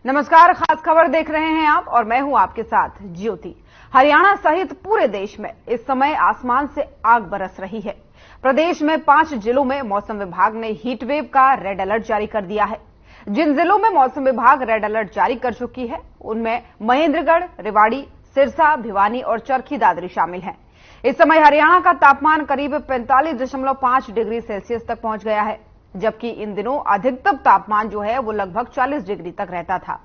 नमस्कार, खास खबर देख रहे हैं आप और मैं हूं आपके साथ ज्योति। हरियाणा सहित पूरे देश में इस समय आसमान से आग बरस रही है। प्रदेश में 5 जिलों में मौसम विभाग ने हीट वेव का रेड अलर्ट जारी कर दिया है। जिन जिलों में मौसम विभाग रेड अलर्ट जारी कर चुकी है उनमें महेंद्रगढ़, रेवाड़ी, सिरसा, भिवानी और चरखी दादरी शामिल हैं। इस समय हरियाणा का तापमान करीब 45.5 डिग्री सेल्सियस तक पहुंच गया है, जबकि इन दिनों अधिकतम तापमान जो है वो लगभग 40 डिग्री तक रहता था।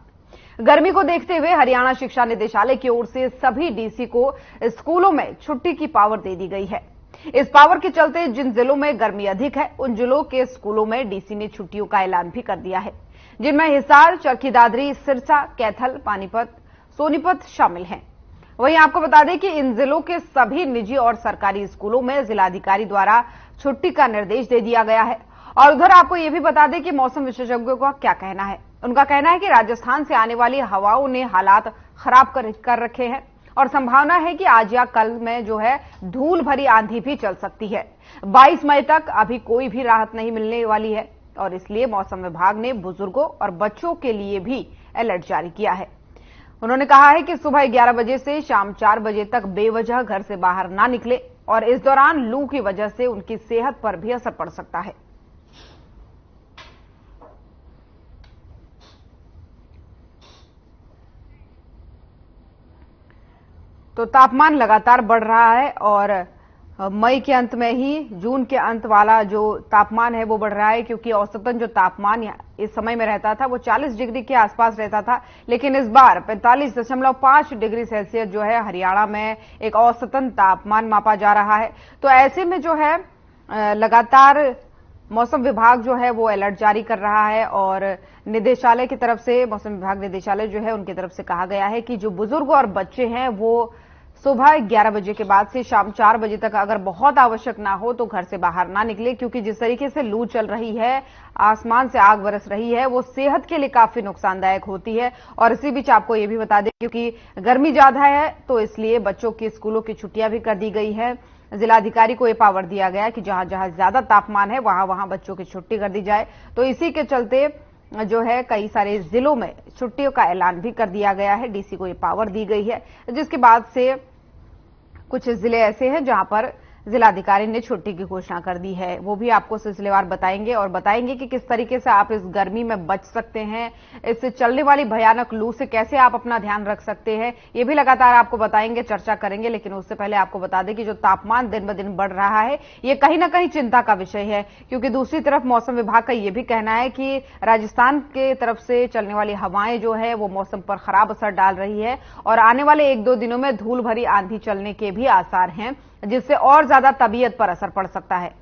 गर्मी को देखते हुए हरियाणा शिक्षा निदेशालय की ओर से सभी डीसी को स्कूलों में छुट्टी की पावर दे दी गई है। इस पावर के चलते जिन जिलों में गर्मी अधिक है उन जिलों के स्कूलों में डीसी ने छुट्टियों का ऐलान भी कर दिया है, जिनमें हिसार, चरखी दादरी, सिरसा, कैथल, पानीपत, सोनीपत शामिल हैं। वहीं आपको बता दें कि इन जिलों के सभी निजी और सरकारी स्कूलों में जिलाधिकारी द्वारा छुट्टी का निर्देश दे दिया गया है। और उधर आपको यह भी बता दें कि मौसम विशेषज्ञों का क्या कहना है। उनका कहना है कि राजस्थान से आने वाली हवाओं ने हालात खराब कर रखे हैं और संभावना है कि आज या कल में जो है धूल भरी आंधी भी चल सकती है। 22 मई तक अभी कोई भी राहत नहीं मिलने वाली है और इसलिए मौसम विभाग ने बुजुर्गों और बच्चों के लिए भी अलर्ट जारी किया है। उन्होंने कहा है कि सुबह 11 बजे से शाम 4 बजे तक बेवजह घर से बाहर ना निकले और इस दौरान लू की वजह से उनकी सेहत पर भी असर पड़ सकता है। तो तापमान लगातार बढ़ रहा है और मई के अंत में ही जून के अंत वाला जो तापमान है वो बढ़ रहा है, क्योंकि औसतन जो तापमान इस समय में रहता था वो 40 डिग्री के आसपास रहता था, लेकिन इस बार 45.5 डिग्री सेल्सियस जो है हरियाणा में एक औसतन तापमान मापा जा रहा है। तो ऐसे में जो है लगातार मौसम विभाग जो है वो अलर्ट जारी कर रहा है और निदेशालय की तरफ से, मौसम विभाग निदेशालय जो है उनकी तरफ से कहा गया है कि जो बुजुर्ग और बच्चे हैं वो सुबह 11 बजे के बाद से शाम 4 बजे तक अगर बहुत आवश्यक ना हो तो घर से बाहर ना निकले, क्योंकि जिस तरीके से लू चल रही है, आसमान से आग बरस रही है, वो सेहत के लिए काफी नुकसानदायक होती है। और इसी बीच आपको ये भी बता दें क्योंकि गर्मी ज्यादा है तो इसलिए बच्चों की स्कूलों की छुट्टियां भी कर दी गई है। जिलाधिकारी को यह पावर दिया गया कि जहां जहां ज्यादा तापमान है वहां वहां बच्चों की छुट्टी कर दी जाए। तो इसी के चलते जो है कई सारे जिलों में छुट्टियों का ऐलान भी कर दिया गया है। डीसी को यह पावर दी गई है, जिसके बाद से कुछ जिले ऐसे हैं जहां पर जिलाधिकारी ने छुट्टी की घोषणा कर दी है। वो भी आपको सिलसिलेवार बताएंगे और बताएंगे कि किस तरीके से आप इस गर्मी में बच सकते हैं, इससे चलने वाली भयानक लू से कैसे आप अपना ध्यान रख सकते हैं, ये भी लगातार आपको बताएंगे, चर्चा करेंगे। लेकिन उससे पहले आपको बता दें कि जो तापमान दिन ब दिन बढ़ रहा है ये कहीं ना कहीं चिंता का विषय है, क्योंकि दूसरी तरफ मौसम विभाग का यह भी कहना है कि राजस्थान के तरफ से चलने वाली हवाएं जो है वो मौसम पर खराब असर डाल रही है और आने वाले 1-2 दिनों में धूल भरी आंधी चलने के भी आसार हैं, जिससे और ज्यादा तबीयत पर असर पड़ सकता है।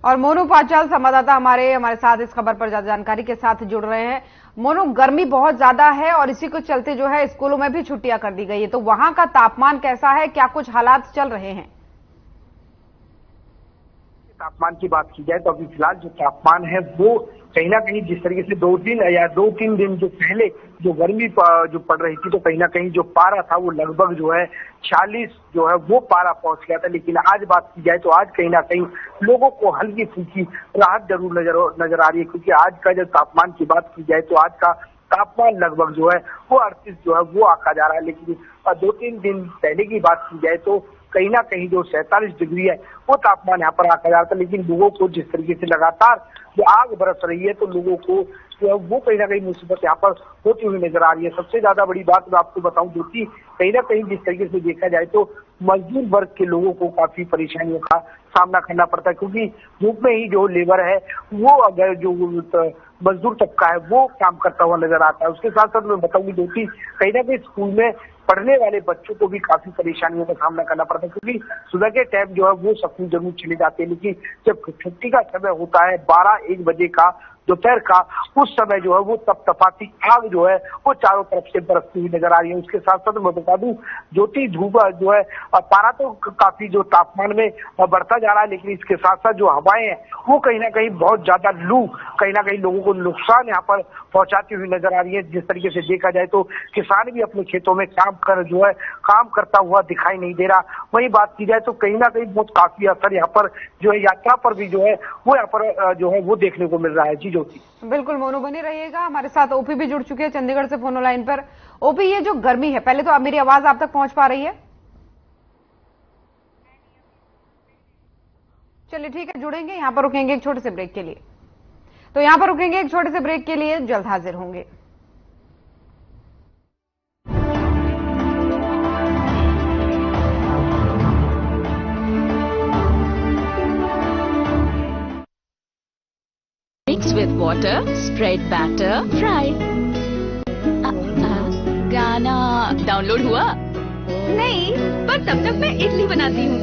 और मोनू पांचाल संवाददाता हमारे साथ इस खबर पर ज्यादा जानकारी के साथ जुड़ रहे हैं। मोनू, गर्मी बहुत ज्यादा है और इसी को चलते जो है स्कूलों में भी छुट्टियां कर दी गई है, तो वहां का तापमान कैसा है, क्या कुछ हालात चल रहे हैं? तापमान की बात की जाए तो अभी फिलहाल जो तापमान है वो कहीं ना कहीं जिस तरीके से 2-3 दिन जो पहले जो गर्मी जो पड़ रही थी तो कहीं ना कहीं जो पारा था वो लगभग जो है 40 जो है वो पारा पहुंच गया था। लेकिन आज बात की जाए तो आज कहीं ना कहीं लोगों को हल्की फुल्की राहत जरूर नजर आ रही है, क्योंकि आज का जो तापमान की बात की जाए तो आज का तापमान लगभग जो है वो 38 जो है वो आका जा रहा है। लेकिन 2-3 दिन पहले की बात की जाए तो कहीं ना कहीं जो 47 डिग्री है वो तापमान यहाँ पर आका जा रहा था। लेकिन लोगों को जिस तरीके से लगातार जो आग बरस रही है तो लोगों को जो है वो कहीं ना कहीं मुसीबत यहाँ पर होती हुई नजर आ रही है। सबसे ज्यादा बड़ी बात मैं आपको बताऊं जो कि कहीं ना कहीं जिस तरीके से देखा जाए तो मजदूर वर्ग के लोगों को काफी परेशानियों का सामना करना पड़ता है, क्योंकि धूप में ही जो लेबर है वो अगर जो मजदूर तबका है वो काम करता हुआ नजर आता है। उसके साथ साथ मैं बताऊंगी जो कि कहीं ना कहीं स्कूल में पढ़ने वाले बच्चों को भी काफी परेशानियों का सामना करना पड़ता है, क्योंकि सुबह के टाइम जो है वो स्कूल जरूर चले जाते हैं, लेकिन जब छुट्टी का समय होता है 12-1 बजे का दोपहर का, उस समय जो है वो तपतपाती आग जो है वो चारों तरफ से बरसती हुई नजर आ रही है। उसके साथ साथ मैं बता दूं, ज्योति धूप जो है पारा तो काफी जो तापमान में बढ़ता जा रहा है, लेकिन इसके साथ साथ जो हवाएं हैं वो कहीं ना कहीं बहुत ज्यादा लू कहीं ना कहीं लोगों को नुकसान यहाँ पर पहुंचाती हुई नजर आ रही है। जिस तरीके से देखा जाए तो किसान भी अपने खेतों में काम करता हुआ दिखाई नहीं दे रहा। वही बात की जाए तो कहीं ना कहीं बहुत काफी असर यहाँ पर जो है यात्रा पर भी जो है वो यहाँ पर जो है वो देखने को मिल रहा है। जी ज्योति, बिल्कुल मोनू बने रहिएगा। हमारे साथ ओपी भी जुड़ चुके हैं चंडीगढ़ से फोन लाइन पर। ओपी, ये जो गर्मी है, पहले तो अब मेरी आवाज आप तक पहुंच पा रही है? चलिए ठीक है, जुड़ेंगे। यहां पर रुकेंगे एक छोटे से ब्रेक के लिए। तो यहां पर रुकेंगे एक छोटे से ब्रेक के लिए, जल्द हाजिर होंगे। Mix with water, spread batter, fry. गाना डाउनलोड हुआ? नहीं, पर तब तक मैं इडली बनाती हूँ।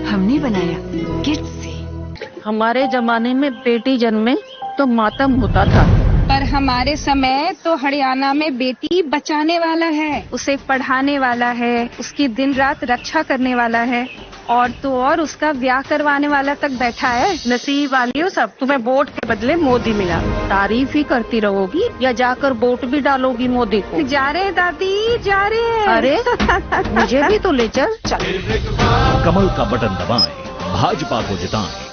हमने बनाया किड्स से। हमारे जमाने में बेटी जन्मे तो मातम होता था, पर हमारे समय तो हरियाणा में बेटी बचाने वाला है, उसे पढ़ाने वाला है, उसकी दिन रात रक्षा करने वाला है, और तो और उसका ब्याह करवाने वाला तक बैठा है। नसीब वालियों सब, तुम्हें वोट के बदले मोदी मिला। तारीफ ही करती रहोगी या जाकर वोट भी डालोगी मोदी को? जा रहे हैं दादी, जा रहे हैं। अरे मुझे भी तो ले चल। कमल का बटन दबाएं, भाजपा को जिताएं।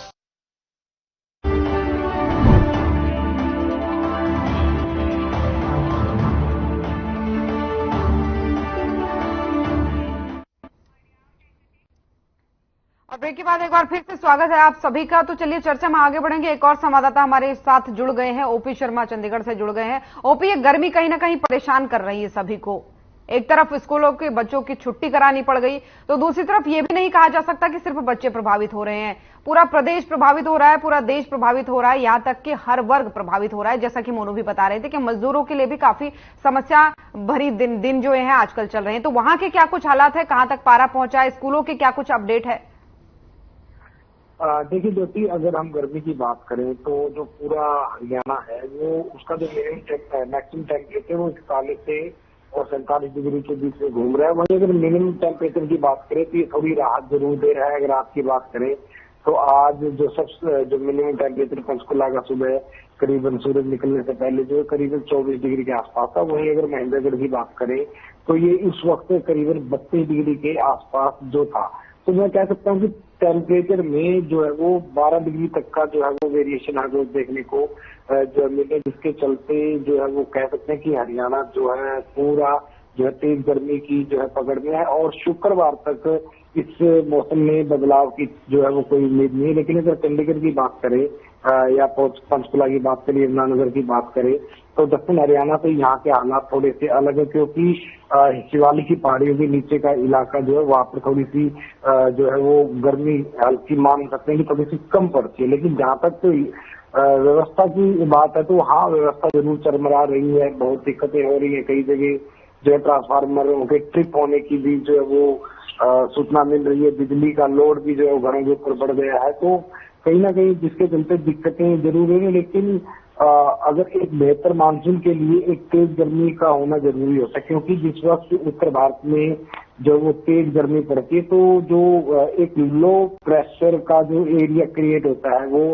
और ब्रेक के बाद एक बार फिर से स्वागत है आप सभी का। तो चलिए चर्चा में आगे बढ़ेंगे। एक और संवाददाता हमारे साथ जुड़ गए हैं, ओपी शर्मा चंडीगढ़ से जुड़ गए हैं। ओपी, ये गर्मी कहीं ना कहीं परेशान कर रही है सभी को। एक तरफ स्कूलों के बच्चों की छुट्टी करानी पड़ गई, तो दूसरी तरफ ये भी नहीं कहा जा सकता कि सिर्फ बच्चे प्रभावित हो रहे हैं, पूरा प्रदेश प्रभावित हो रहा है, पूरा देश प्रभावित हो रहा है, यहां तक कि हर वर्ग प्रभावित हो रहा है। जैसा कि मोनू भी बता रहे थे कि मजदूरों के लिए भी काफी समस्या भरी दिन जो है आजकल चल रहे हैं। तो वहां के क्या कुछ हालात है, कहां तक पारा पहुंचा है, स्कूलों के क्या कुछ अपडेट है? देखिए ज्योति, अगर हम गर्मी की बात करें तो जो पूरा हरियाणा है वो उसका जो मैक्सिमम टेम्परेचर वो 41 से और 47 डिग्री के बीच में घूम रहा है। वहीं अगर मिनिमम टेम्परेचर की बात करें तो ये थोड़ी राहत जरूर दे रहा है। अगर रात की बात करें तो आज जो मिनिमम टेम्परेचर पंचकुला का सुबह करीबन सूरज निकलने से पहले जो है करीबन 24 डिग्री के आसपास था। वहीं अगर महेंद्रगढ़ की बात करें तो ये इस वक्त करीबन 32 डिग्री के आसपास जो था। तो मैं कह सकता हूँ कि टेम्परेचर में जो है वो 12 डिग्री तक का जो है वो वेरिएशन है वो देखने को जो मिले, जिसके चलते जो है वो कह सकते हैं कि हरियाणा जो है पूरा जो है तेज गर्मी की जो है पकड़ में है। और शुक्रवार तक इस मौसम में बदलाव की जो है वो कोई उम्मीद नहीं है। लेकिन अगर चंडीगढ़ की बात करें या पंचकुला की बात करें, यमुनानगर की बात करें तो दक्षिण हरियाणा से यहाँ के हालात थोड़े से अलग है, क्योंकि शिवालिक की पहाड़ियों के नीचे का इलाका जो है वहाँ पर थोड़ी सी जो है वो गर्मी हल्की मान सकते हैं कि थोड़ी सी कम पड़ती है। लेकिन जहाँ तक तो व्यवस्था की बात है तो हाँ, व्यवस्था जरूर चरमरा रही है, बहुत दिक्कतें हो रही है। कई जगह जो है ट्रांसफार्मरों के ट्रिप होने की भी जो है वो सूचना मिल रही है। बिजली का लोड भी जो है घरों के ऊपर बढ़ गया है, तो कहीं ना कहीं जिसके चलते दिक्कतें जरूर है। लेकिन अगर एक बेहतर मानसून के लिए एक तेज गर्मी का होना जरूरी होता है, क्योंकि जिस वक्त उत्तर भारत में जो वो तेज गर्मी पड़ती है तो जो एक लो प्रेशर का जो एरिया क्रिएट होता है वो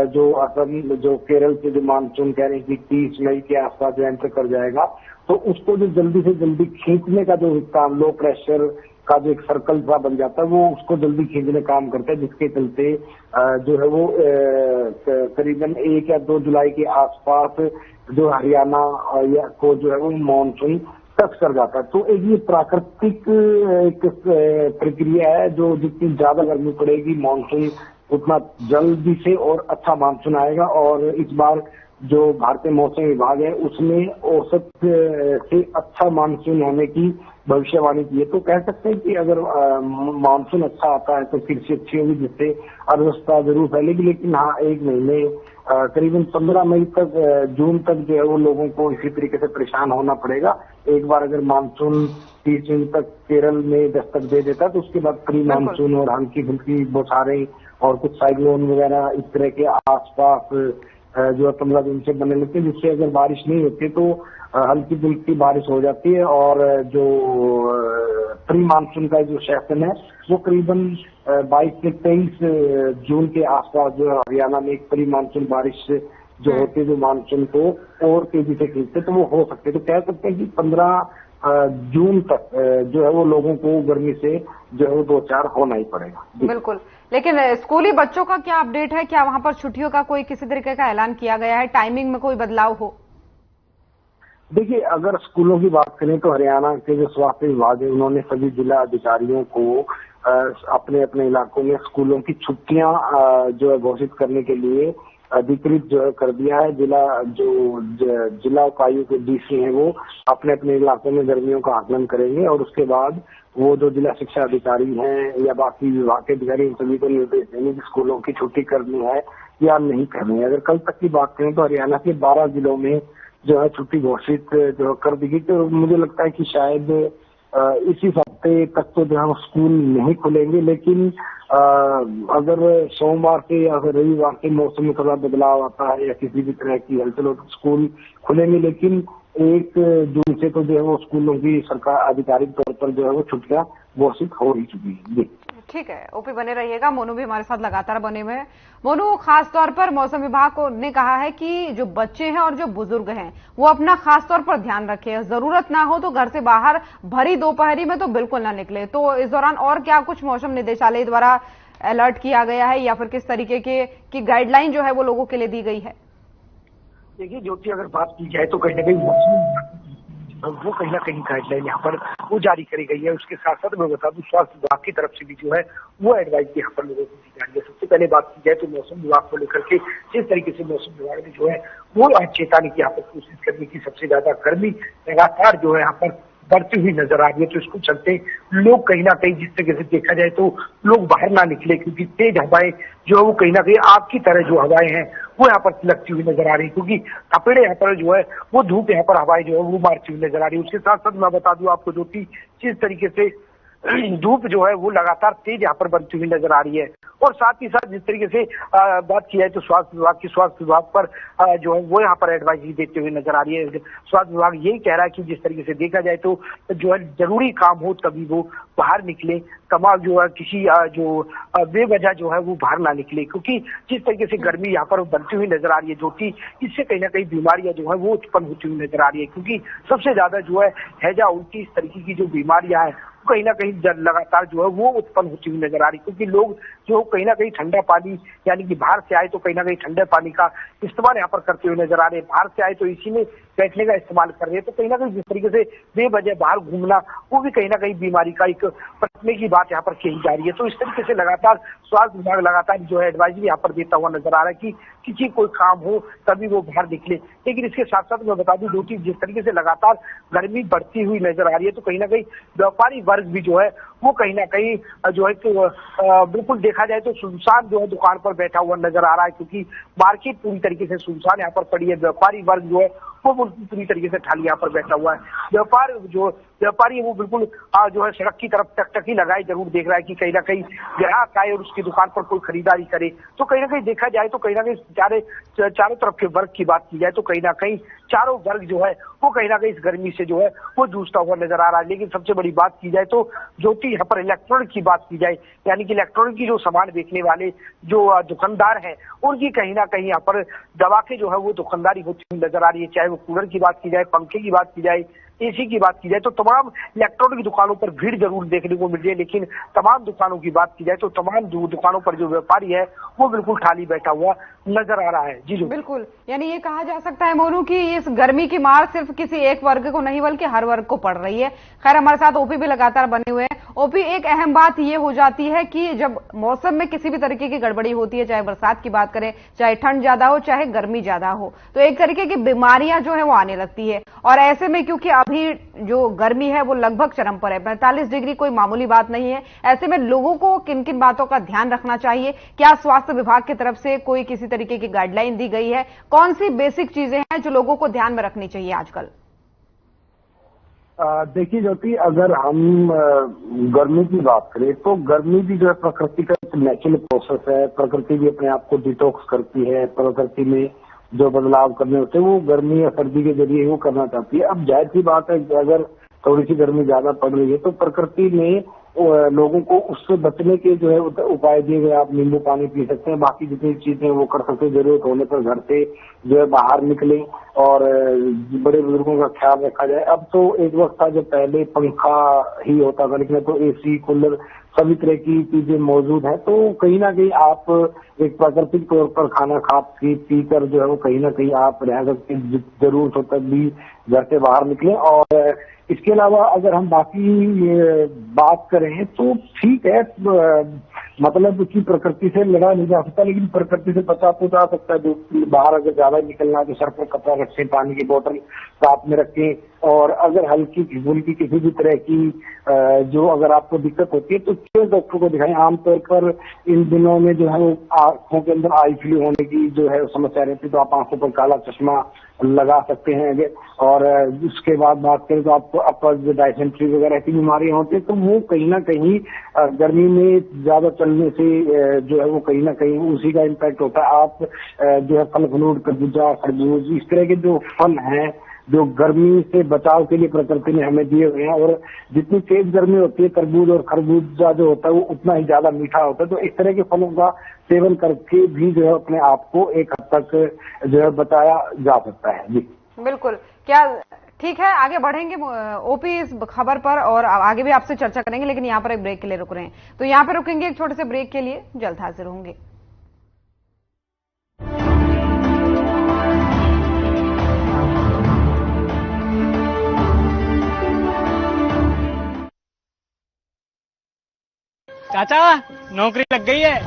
जो असम जो केरल से जो मानसून कह रहे हैं कि 30 मई के आसपास जो एंटर कर जाएगा, तो उसको जो जल्दी से जल्दी खींचने का जो काम लो प्रेशर का जो एक सर्कल सा बन जाता है वो उसको जल्दी खींचने काम करता है, जिसके चलते जो है वो करीबन 1 या 2 जुलाई के आसपास जो हरियाणा को जो है वो मानसून टच कर जाता है। तो एक ये प्राकृतिक एक प्रक्रिया है, जो जितनी ज्यादा गर्मी पड़ेगी मानसून उतना जल्दी से और अच्छा मानसून आएगा। और इस बार जो भारतीय मौसम विभाग है उसने औसत से अच्छा मानसून होने की भविष्यवाणी की है। तो कह सकते हैं कि अगर मानसून अच्छा आता है तो कृषि अच्छी होगी, जिससे अर्थव्यवस्था जरूर फैलेगी। लेकिन हाँ, 1 महीने करीबन 15 मई तक जून तक जो है वो लोगों को इसी तरीके से परेशान होना पड़ेगा। एक बार अगर मानसून 30 जून तक केरल में दस्तक दे देता है तो उसके बाद प्री मानसून और हल्की फुल्की बौछारें और कुछ साइक्लोन वगैरह इस तरह के आसपास जो 15 दिन से बनने लगते हैं, जिससे अगर बारिश नहीं होती तो हल्की फुल्की बारिश हो जाती है। और जो प्री मानसून का जो सेशन है वो करीबन 22 से 23 जून के आसपास जो है हरियाणा में एक प्री मानसून बारिश जो होती है, जो मानसून को और तेजी से खींचते तो वो हो सकते। तो कह सकते हैं कि 15 जून तक जो है वो लोगों को गर्मी से जो है वो 2-4 होना ही पड़ेगा। बिल्कुल, लेकिन स्कूली बच्चों का क्या अपडेट है? क्या वहां पर छुट्टियों का कोई किसी तरीके का ऐलान किया गया है? टाइमिंग में कोई बदलाव हो? देखिए, अगर स्कूलों की बात करें तो हरियाणा के जो स्वास्थ्य विभाग है उन्होंने सभी जिला अधिकारियों को अपने अपने इलाकों में स्कूलों की छुट्टियां जो है घोषित करने के लिए अधिकृत जो है कर दिया है। जिला उपायुक्त डीसी हैं वो अपने अपने इलाकों में गर्मियों का आकलन करेंगे और उसके बाद वो जो जिला शिक्षा अधिकारी हैं या बाकी विभाग के अधिकारी इन सभी को निर्देश देंगे कि स्कूलों की छुट्टी करनी है या नहीं करनी है। अगर कल तक की बात करें तो हरियाणा के 12 जिलों में जो है छुट्टी घोषित जो कर दी गई। तो मुझे लगता है कि शायद इसी हफ्ते तक तो जो है स्कूल नहीं खुलेंगे, लेकिन अगर सोमवार से या फिर रविवार से मौसम में थोड़ा बदलाव आता है या किसी भी तरह की हलचल हो तो स्कूल खुलेंगे। लेकिन 1 जून से तो जो है वो स्कूलों की सरकार आधिकारिक तौर पर जो है वो छुट्टियां घोषित हो ही चुकी है। ठीक है, ओपी बने रहिएगा। मोनू भी हमारे साथ लगातार बने हुए हैं। मोनू, खास तौर पर मौसम विभाग ने कहा है कि जो बच्चे हैं और जो बुजुर्ग हैं वो अपना खास तौर पर ध्यान रखें, जरूरत ना हो तो घर से बाहर भरी दोपहरी में तो बिल्कुल ना निकले। तो इस दौरान और क्या कुछ मौसम निदेशालय द्वारा अलर्ट किया गया है या फिर किस तरीके की गाइडलाइन जो है वो लोगों के लिए दी गई है? देखिए ज्योति, अगर बात की जाए तो कहीं ना कहीं मौसम वो कहीं ना कहीं गाइडलाइन यहाँ पर वो जारी करी गई है। उसके साथ साथ मैं बता दूं स्वास्थ्य विभाग की तरफ से भी जो है वो एडवाइस यहाँ पर लोगों को दी जा रही है। सबसे पहले बात की जाए तो मौसम विभाग को लेकर के जिस तरीके से मौसम विभाग ने जो है वो चेतावनी की यहाँ पर कोशिश करने की, सबसे ज्यादा गर्मी लगातार जो है यहाँ पर बढ़ती हुई नजर आ रही है। तो इसको चलते लोग कहीं ना कहीं जिस तरीके से देखा जाए तो लोग बाहर ना निकले, क्योंकि तेज हवाएं जो है वो कहीं ना कहीं आग की तरह जो हवाएं हैं वो यहाँ पर लगती हुई नजर आ रही है, क्योंकि थपेड़े यहाँ पर जो है वो धूप यहाँ पर हवाएं जो है वो मारती हुई नजर आ रही है। उसके साथ साथ मैं बता दूं आपको ज्योति, जिस तरीके से धूप जो है वो लगातार तेज यहाँ पर बनती हुई नजर आ रही है। और साथ ही साथ जिस तरीके से बात की जाए तो स्वास्थ्य विभाग पर जो है वो यहाँ पर एडवाइजरी देते हुए नजर आ रही है। स्वास्थ्य विभाग यही कह रहा है कि जिस तरीके से देखा जाए तो जो है जरूरी काम हो तभी वो बाहर निकले, तमाम जो है किसी जो बेवजह जो है वो बाहर ना निकले, क्योंकि जिस तरीके से गर्मी यहाँ पर बनती हुई नजर आ रही है ज्योति, इससे कहीं ना कहीं बीमारियां जो है वो उत्पन्न होती हुई नजर आ रही है। क्योंकि सबसे ज्यादा जो है हैजा, उल्टी, इस तरीके की जो बीमारियां हैं कहीं ना कहीं लगातार जो है वो उत्पन्न होती हुई नजर आ रही, क्योंकि लोग जो कहीं ना कहीं ठंडा पानी यानी कि बाहर से आए तो कहीं ना कहीं ठंडे पानी का इस्तेमाल यहाँ पर करते हुए नजर आ रहे हैं, बाहर से आए तो इसी में बैठने का इस्तेमाल कर रहे हैं। तो कहीं ना कहीं जिस तरीके से बेवजह बाहर घूमना वो भी कहीं ना कहीं बीमारी का एक पटने की बात यहाँ पर कही जा रही है। तो इस तरीके से लगातार स्वास्थ्य विभाग लगातार जो है एडवाइजरी यहाँ पर देता हुआ नजर आ रहा है कि किसी कोई काम हो तभी वो बाहर निकले। लेकिन इसके साथ साथ मैं बता दूं कि जिस तरीके से लगातार गर्मी बढ़ती हुई नजर आ रही है तो कहीं ना कहीं व्यापारी वर्ग भी जो है वो कहीं ना कहीं जो है बिल्कुल देखा जाए तो सुनसान जो है दुकान पर बैठा हुआ नजर आ रहा है, क्योंकि मार्केट पूरी तरीके से सुनसान यहाँ पर पड़ी है। व्यापारी वर्ग जो है वो पूरी तरीके से खाली यहाँ पर बैठा हुआ है। व्यापारी है वो बिल्कुल जो है सड़क की तरफ टकटकी लगाए जरूर देख रहा है कि कहीं ना कहीं ग्राहक आए और उसकी दुकान पर कोई खरीदारी करे। तो कहीं ना कहीं देखा जाए तो कहीं ना कहीं चारों तरफ के वर्ग की बात की जाए तो कहीं ना कहीं चारों वर्ग जो है वो कहीं ना कहीं इस गर्मी से जो है वो जूझता हुआ नजर आ रहा है। लेकिन सबसे बड़ी बात की जाए तो ज्योति, यहाँ पर इलेक्ट्रॉनिक की बात की जाए, यानी कि इलेक्ट्रॉनिक की जो सामान बेचने वाले जो दुकानदार हैं उनकी कहीं ना कहीं यहाँ पर दबा के जो है वो दुकानदारी होती हुई नजर आ रही है। चाहे वो कूलर की बात की जाए, पंखे की बात की जाए, एसी की बात की जाए, तो तमाम इलेक्ट्रॉनिक दुकानों पर भीड़ जरूर देखने को मिल रही है। लेकिन तमाम दुकानों की बात की जाए तो तमाम दुकानों पर जो व्यापारी है वो बिल्कुल खाली बैठा हुआ नजर आ रहा है। जी बिल्कुल, यानी ये कहा जा सकता है मोनू कि इस गर्मी की मार सिर्फ किसी एक वर्ग को नहीं बल्कि हर वर्ग को पड़ रही है। खैर, हमारे साथ ओपी भी लगातार बने हुए हैं। ओपी, एक अहम बात ये हो जाती है कि जब मौसम में किसी भी तरीके की गड़बड़ी होती है, चाहे बरसात की बात करें, चाहे ठंड ज्यादा हो, चाहे गर्मी ज्यादा हो, तो एक तरीके की बीमारियां जो है वो आने लगती है। और ऐसे में क्योंकि अभी जो गर्मी है वो लगभग चरम पर है, 45 डिग्री कोई मामूली बात नहीं है। ऐसे में लोगों को किन किन बातों का ध्यान रखना चाहिए? क्या स्वास्थ्य विभाग की तरफ से कोई किसी तरीके की गाइडलाइन दी गई है? कौन सी बेसिक चीजें हैं जो लोगों को ध्यान में रखनी चाहिए आजकल? देखिए ज्योति, अगर हम गर्मी की बात करें तो गर्मी भी जो है प्रकृति का एक नेचुरल प्रोसेस है। प्रकृति भी अपने आप को डिटॉक्स करती है। प्रकृति में जो बदलाव करने होते हैं वो गर्मी या सर्दी के जरिए वो करना चाहती है। अब जाहिर सी बात है कि अगर थोड़ी सी गर्मी ज्यादा पड़ रही है तो प्रकृति में लोगों को उससे बचने के जो है उपाय दिए गए। आप नींबू पानी पी सकते हैं, बाकी जितनी चीजें वो कर सकते हैं। जरूरत होने पर घर से जो है बाहर निकलें और बड़े बुजुर्गों का ख्याल रखा जाए। अब तो एक वक्त था जब पहले पंखा ही होता था, लेकिन तो एसी, कूलर सभी तरह की चीजें मौजूद है। तो कहीं ना कहीं आप एक प्राकृतिक तौर पर खाना खा पी कर जो है वो कहीं ना कहीं आप रह सकते हैं। जरूरत हो तब भी घर से बाहर निकलें। और इसके अलावा अगर हम बाकी बात करें तो ठीक है, मतलब कि प्रकृति से लड़ा नहीं जा सकता, लेकिन प्रकृति से बचा तो जा सकता है। जो बाहर अगर ज्यादा निकलना है तो सर पर कपड़ा रखें, पानी की बोतल साथ में रखें। और अगर हल्की फुल्की किसी भी तरह की जो अगर आपको दिक्कत होती है तो डॉक्टर को दिखाएं। आमतौर पर इन दिनों में जो है वो आंखों के अंदर आई फ्लू होने की जो है समस्या रहती है, तो आप आंखों पर काला चश्मा लगा सकते हैं। और उसके बाद बात करें तो आपको अपर डायसेंट्री वगैरह की बीमारियां होती है, तो वो कहीं ना कहीं गर्मी में ज्यादा चलने से जो है वो कहीं ना कहीं उसी का इम्पैक्ट होता है। आप जो है फल फ्रूट, तरबूजा, खरबूज, इस तरह के जो फल हैं जो गर्मी से बचाव के लिए प्रकृति ने हमें दिए हुए हैं। और जितनी तेज गर्मी होती है, तरबूज और खरबूजा जो होता है वो उतना ही ज्यादा मीठा होता है। तो इस तरह के फलों का सेवन करके भी जो है अपने आप को एक हद तक जो है बचाया जा सकता है। जी बिल्कुल। क्या ठीक है, आगे बढ़ेंगे ओपी इस खबर पर और आगे भी आपसे चर्चा करेंगे, लेकिन यहाँ पर एक ब्रेक के लिए रुक रहे हैं। तो यहाँ पर रुकेंगे एक छोटे से ब्रेक के लिए, जल्द हाजिर होंगे। चाचा नौकरी लग गई है,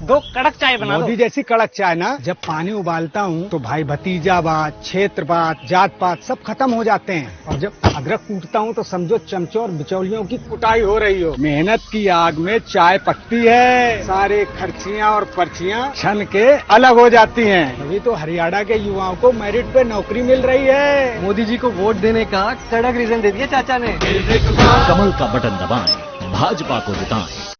2 कड़क चाय बना दो। मोदी जैसी कड़क चाय ना, जब पानी उबालता हूँ तो भाई भतीजावाद, क्षेत्रवाद, जात पात सब खत्म हो जाते हैं। और जब अदरक कूटता हूँ तो समझो चमचों और बिचौलियों की कुटाई हो रही हो। मेहनत की आग में चाय पकती है, सारे खर्चियाँ और पर्चियाँ छन के अलग हो जाती हैं। अभी तो हरियाणा के युवाओं को मेरिट पे नौकरी मिल रही है। मोदी जी को वोट देने का कड़क रीजन दे दिया चाचा ने। कमल का बटन दबाएं, भाजपा को जिताएं।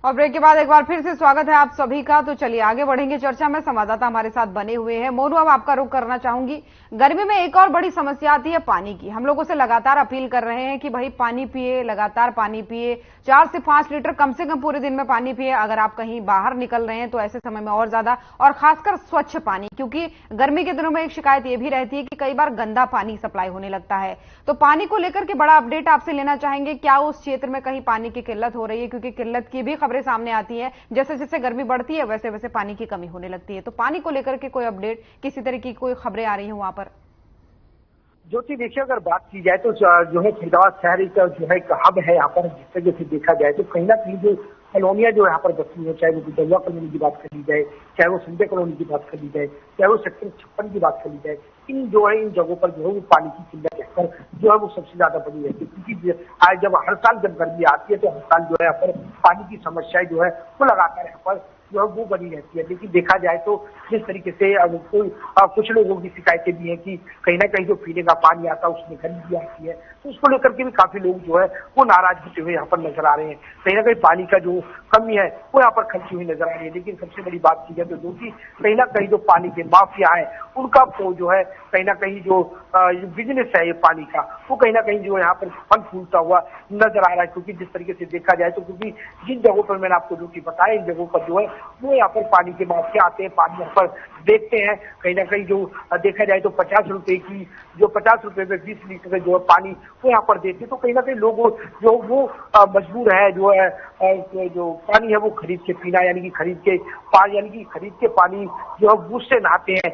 और ब्रेक के बाद एक बार फिर से स्वागत है आप सभी का। तो चलिए आगे बढ़ेंगे चर्चा में। संवाददाता हमारे साथ बने हुए हैं। मोनू, अब आपका रुख करना चाहूंगी। गर्मी में एक और बड़ी समस्या आती है पानी की। हम लोगों से लगातार अपील कर रहे हैं कि भाई पानी पिए, लगातार पानी पिए, 4 से 5 लीटर कम से कम पूरे दिन में पानी पिए। अगर आप कहीं बाहर निकल रहे हैं तो ऐसे समय में और ज्यादा, और खासकर स्वच्छ पानी, क्योंकि गर्मी के दिनों में एक शिकायत यह भी रहती है कि कई बार गंदा पानी सप्लाई होने लगता है। तो पानी को लेकर के बड़ा अपडेट आपसे लेना चाहेंगे। क्या उस क्षेत्र में कहीं पानी की किल्लत हो रही है? क्योंकि किल्लत की भी खबरें सामने आती है, जैसे जैसे गर्मी बढ़ती है वैसे वैसे पानी की कमी होने लगती है। तो पानी को लेकर के कोई अपडेट, किसी तरह की कोई खबरें आ रही हैं वहां पर? ज्योति देखिए, अगर बात की जाए तो जो है फरीदाबाद शहर का जो है हब है यहाँ पर। जिस तरह से देखा जाए तो कहीं ना कहीं जो कॉलोनियां जो यहाँ पर बसी है, चाहे वो बिदौआ कॉलोनी की बात कर ली जाए, चाहे वो संजय कॉलोनी की बात कर ली जाए, चाहे वो सेक्टर 56 की बात कर ली जाए, इन जगहों पर जो है वो पानी की किल्लत जो है वो सबसे ज्यादा बनी रहती है। क्योंकि आज जब हर साल जब गर्मी आती है तो हर साल जो है यहाँ पर पानी की समस्याएं जो है वो लगातार यहाँ पर जो है वो बनी रहती है। लेकिन देखा जाए तो जिस तरीके से कुछ लोगों की शिकायतें भी है कि कहीं ना कहीं जो पीने का पानी आता है उसमें गंदगी आती है, तो उसको लेकर के भी काफी लोग जो है वो नाराज होते हुए यहाँ पर नजर आ रहे हैं। कहीं ना कहीं पानी का जो कमी है वो यहाँ पर खर्ची हुई नजर आ रही है। लेकिन सबसे बड़ी बात की जाए तो कहीं ना कहीं जो पानी के माफिया है उनका जो है कहीं ना कहीं जो बिजनेस है ये पानी का, वो कहीं ना कहीं जो यहाँ पर फल फूलता हुआ नजर आ रहा है। क्योंकि जिस तरीके से देखा जाए तो क्योंकि जिन जगहों पर मैंने आपको जो कि बताया, इन जगहों पर जो है वो यहाँ पर पानी के माफिया आते हैं, पानी यहाँ पर देखते हैं। कहीं ना कहीं जो देखा जाए तो 50 रुपए की जो 50 रुपए में 20 लीटर जो है पानी वो यहाँ पर देते हैं। तो कहीं ना कहीं लोग जो वो मजबूर है जो है जो पानी है वो खरीद के पीना, यानी कि खरीद के पानी जो है उससे नहाते हैं,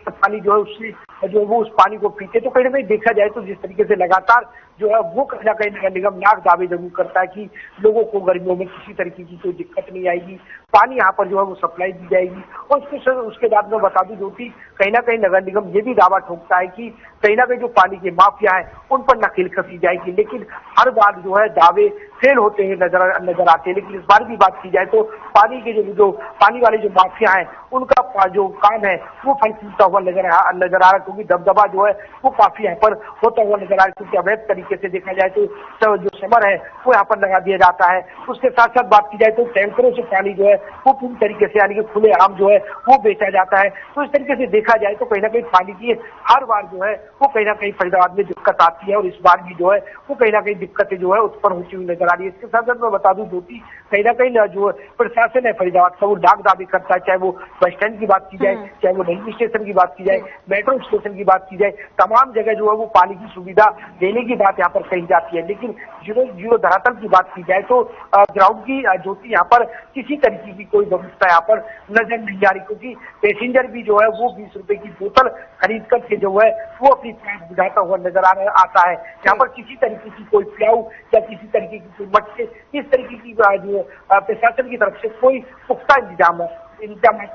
पानी जो है उससे जो वो उस पानी को पीते। तो कहीं ना कहीं देखा जाए तो जिस तरीके से लगातार जो है वो कहीं ना कहीं नगर निगम नाक दावे जरूर करता है कि लोगों को गर्मियों में किसी तरीके की कोई दिक्कत नहीं आएगी, पानी यहाँ पर जो है वो सप्लाई दी जाएगी। और उसके बाद में बता दूं जो कि कहीं ना कहीं नगर निगम ये भी दावा ठोकता है कि कहीं ना कहीं जो पानी के माफिया है उन पर नकेल कसी जाएगी। लेकिन हर बार जो है दावे फेल होते हुए नजर आते हैं। लेकिन इस बार की बात की जाए तो पानी के जो पानी वाले जो माफिया हैं उनका जो काम है वो फल फूलता हुआ नजर आ रहा है, क्योंकि दबदबा जो है वो काफी यहाँ पर होता हुआ नजर आ रहा है। क्योंकि अवैध तरीके से देखा जाए तो जो समर है वो यहाँ पर लगा दिया जाता है। उसके साथ साथ बात की जाए तो टैंकरों से पानी जो है वो पूरी तरीके से यानी कि खुले आम जो है वो बेचा जाता है। तो इस तरीके से देखा जाए तो कहीं ना कहीं पानी की हर बार जो है वो कहीं ना कहीं फरीदाबाद में दिक्कत आती है, और इस बार भी जो है वो कहीं ना कहीं दिक्कतें जो है उत्पन्न होती हुई नजर आ रही है। इसके साथ साथ मैं बता दूं ज्योति, कहीं ना कहीं जो प्रशासन है फरीदाबाद का वो डाक दावे करता है, चाहे वो बस स्टैंड की बात की जाए, चाहे वो रेलवे स्टेशन की बात की जाए, मेट्रो स्टेशन की बात की जाए, तमाम जगह जो है वो पानी की सुविधा देने की बात यहाँ पर कही जाती है। लेकिन जीरो धरातल की बात की जाए तो ग्राउंड की ज्योति यहाँ पर किसी तरीके की कोई व्यवस्था यहाँ पर नजर नहीं आ रही, क्योंकि पैसेंजर भी जो है वो 20 रुपए की बोतल खरीद करके जो है वो अपनी प्यास बुझाता हुआ नजर आता है। यहाँ पर किसी तरीके की कोई प्याऊ या किसी तरीके की कोई मटके इस तरीके की जो प्रशासन की तरफ से कोई पुख्ता इंतजाम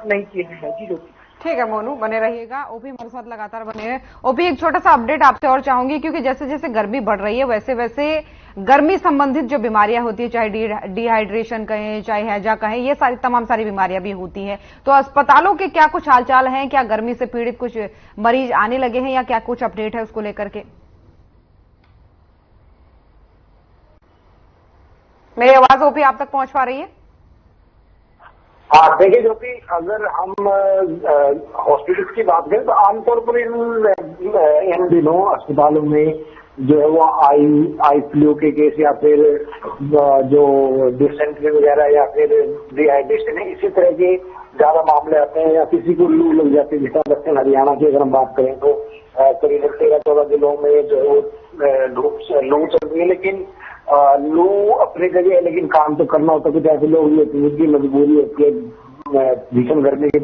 नहीं किए गए हैं। जी ज्योति। ठीक है मोनू, बने रहिएगा। ओपी हमारे साथ लगातार बने हैं। ओपी, एक छोटा सा अपडेट आपसे और चाहूंगी, क्योंकि जैसे जैसे गर्मी बढ़ रही है वैसे वैसे गर्मी संबंधित जो बीमारियां होती है, चाहे डिहाइड्रेशन कहें, चाहे हैजा कहें, ये तमाम सारी बीमारियां भी होती हैं। तो अस्पतालों के क्या कुछ हालचाल हैं? क्या गर्मी से पीड़ित कुछ मरीज आने लगे हैं या क्या कुछ अपडेट है उसको लेकर के? मेरी आवाज ओपी आप तक पहुंच पा रही है? हाँ, देखिए ज्योति, अगर हम हॉस्पिटल्स की बात करें तो आमतौर पर इन दिनों अस्पतालों में जो है वो आई फ्लू के केस या फिर जो डिसेंट्री वगैरह या फिर डिहाइड्रेशन है, इसी तरह के ज्यादा मामले आते हैं, या किसी को लू लग जाती है। जिस तरह दक्षिण हरियाणा की अगर हम बात करें तो करीब 13-14 जिलों में जो है लू चल रही है। लेकिन लू अपनी जगह है, लेकिन काम तो करना होता है। कुछ ऐसे लोग भी मजबूरी होती है भीषण गर्मी की।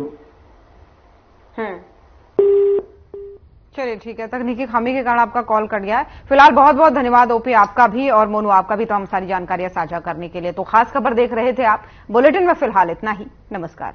चलिए ठीक है, तकनीकी खामी के कारण आपका कॉल कट गया है। फिलहाल बहुत बहुत धन्यवाद ओपी आपका भी और मोनू आपका भी तमाम सारी जानकारियां साझा करने के लिए। तो खास खबर देख रहे थे आप। बुलेटिन में फिलहाल इतना ही। नमस्कार।